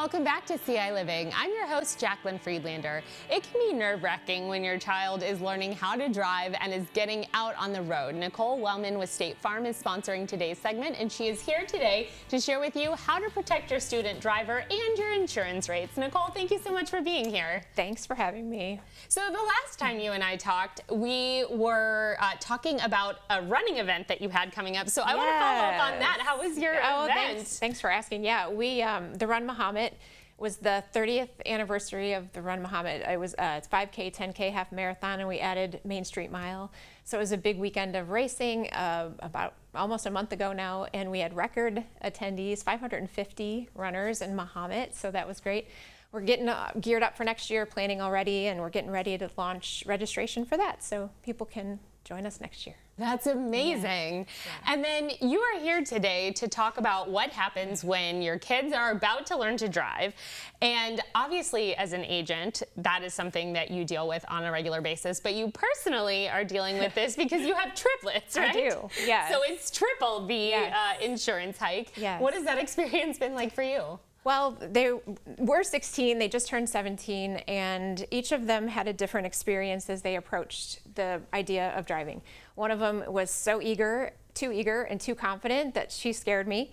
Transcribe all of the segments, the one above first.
welcome back to CI Living. I'm your host, Jacqueline Friedlander. It can be nerve-wracking when your child is learning how to drive and is getting out on the road. Nicole Wellman with State Farm is sponsoring today's segment, and she is here today to share with you how to protect your student driver and your insurance rates. Nicole, thank you so much for being here. Thanks for having me. So the last time you and I talked, we were talking about a running event that you had coming up. So I want to follow up on that. How was your event? Thanks for asking. Yeah, the Run Muhammad was the 30th anniversary of the Run Muhammad. It was it's 5K, 10K, half marathon, and we added Main Street Mile. So it was a big weekend of racing about almost a month ago now, and we had record attendees, 550 runners in Muhammad, so that was great. We're getting geared up for next year, planning already, and we're getting ready to launch registration for that, so people can join us next year. That's amazing. Yeah. And then you are here today to talk about what happens when your kids are about to learn to drive. And obviously, as an agent, that is something that you deal with on a regular basis. But you personally are dealing with this because you have triplets, right? I do, yes. So it's triple the insurance hike. Yes. What has that experience been like for you? Well, they were 16, they just turned 17, and each of them had a different experience as they approached the idea of driving. One of them was so too eager and too confident that she scared me.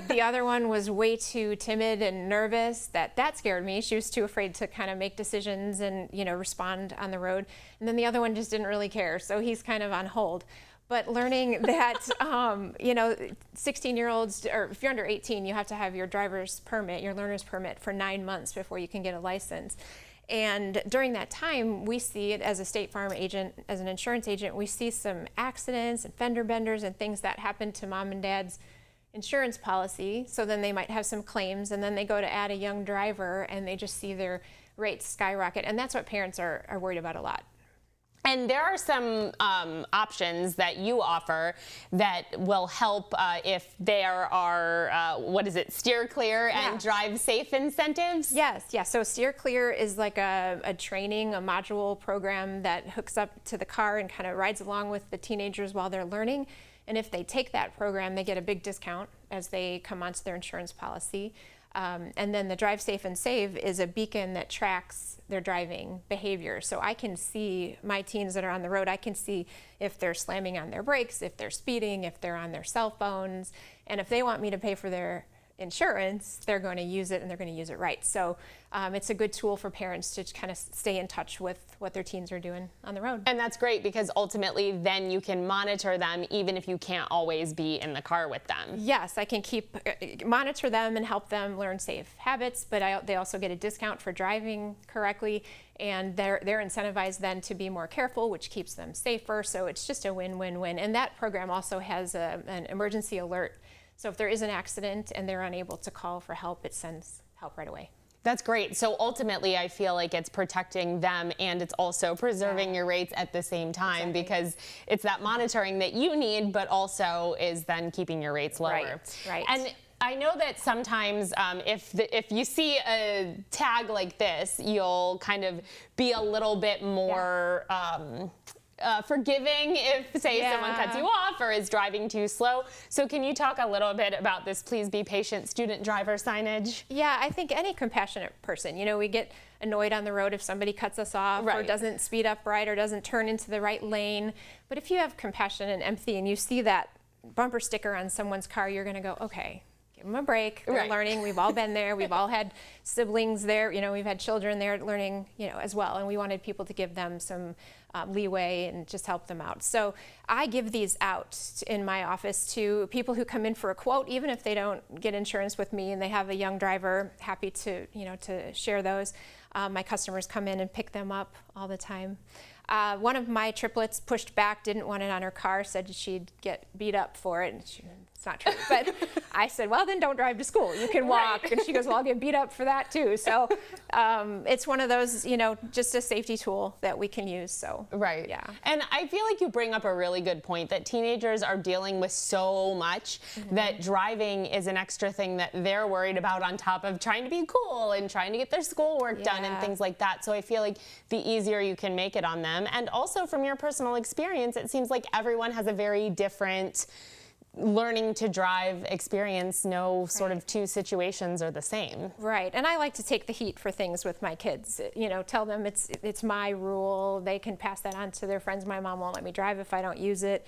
The other one was way too timid and nervous that scared me. She was too afraid to kind of make decisions and, respond on the road. And then the other one just didn't really care, so he's kind of on hold. But learning that, 16-year-olds, or if you're under 18, you have to have your driver's permit, your learner's permit for 9 months before you can get a license. And during that time, we see it as a State Farm agent, as an insurance agent, we see some accidents and fender benders and things that happen to mom and dad's insurance policy. So then they might have some claims, and then they go to add a young driver and they just see their rates skyrocket. And that's what parents are worried about a lot. And there are some options that you offer that will help if there are, steer clear and drive safe incentives? Yes. So steer clear is like a training, a module program that hooks up to the car and kind of rides along with the teenagers while they're learning. And if they take that program, they get a big discount as they come onto their insurance policy. And then the Drive Safe and Save is a beacon that tracks their driving behavior. So I can see my teens that are on the road, I can see if they're slamming on their brakes, if they're speeding, if they're on their cell phones. And if they want me to pay for their insurance, they're going to use it, and they're going to use it right. So it's a good tool for parents to kind of stay in touch with what their teens are doing on the road. And that's great because ultimately then you can monitor them even if you can't always be in the car with them. Yes, I can monitor them and help them learn safe habits, but they also get a discount for driving correctly, and they're incentivized then to be more careful, which keeps them safer. So it's just a win-win-win. And that program also has an emergency alert. So if there is an accident and they're unable to call for help, it sends help right away. That's great. So ultimately, I feel like it's protecting them and it's also preserving your rates at the same time, because it's that monitoring that you need, but also is then keeping your rates lower. Right. And I know that sometimes if you see a tag like this, you'll kind of be a little bit more forgiving if, say, someone cuts you off or is driving too slow. So can you talk a little bit about this please be patient student driver signage? Yeah, I think any compassionate person, we get annoyed on the road if somebody cuts us off or doesn't speed up right or doesn't turn into the right lane. But if you have compassion and empathy and you see that bumper sticker on someone's car, you're going to go, okay, give them a break. They're learning. We've all been there. We've all had siblings there. We've had children there learning, as well. And we wanted people to give them some leeway and just help them out. So I give these out in my office to people who come in for a quote, even if they don't get insurance with me and they have a young driver, happy to, to share those. My customers come in and pick them up all the time. One of my triplets pushed back, didn't want it on her car, said she'd get beat up for it. And it's not true. But I said, well, then don't drive to school. You can walk. And she goes, well, I'll get beat up for that too. So it's one of those, just a safety tool that we can use. So yeah. And I feel like you bring up a really good point that teenagers are dealing with so much that driving is an extra thing that they're worried about on top of trying to be cool and trying to get their schoolwork done and things like that. So I feel like the easier you can make it on them. And also from your personal experience, it seems like everyone has a very different learning to drive experience, no sort of two situations are the same. Right, and I like to take the heat for things with my kids. You know, tell them it's my rule. They can pass that on to their friends. My mom won't let me drive if I don't use it.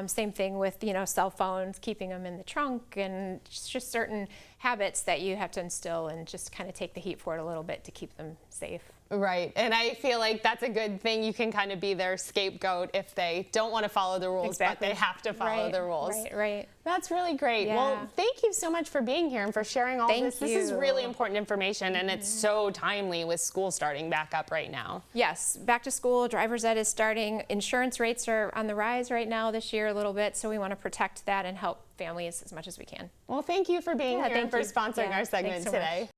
Same thing with, you know, cell phones, keeping them in the trunk, and just certain habits that you have to instill and just kind of take the heat for it a little bit to keep them safe. Right, and I feel like that's a good thing. You can kind of be their scapegoat if they don't want to follow the rules, but they have to follow the rules. Right. That's really great. Yeah. Well, thank you so much for being here and for sharing all this. This is really important information, and it's so timely with school starting back up right now. Yes, back to school, driver's ed is starting. Insurance rates are on the rise right now this year a little bit, so we want to protect that and help families as much as we can. Well, thank you for being here and for sponsoring our segment today.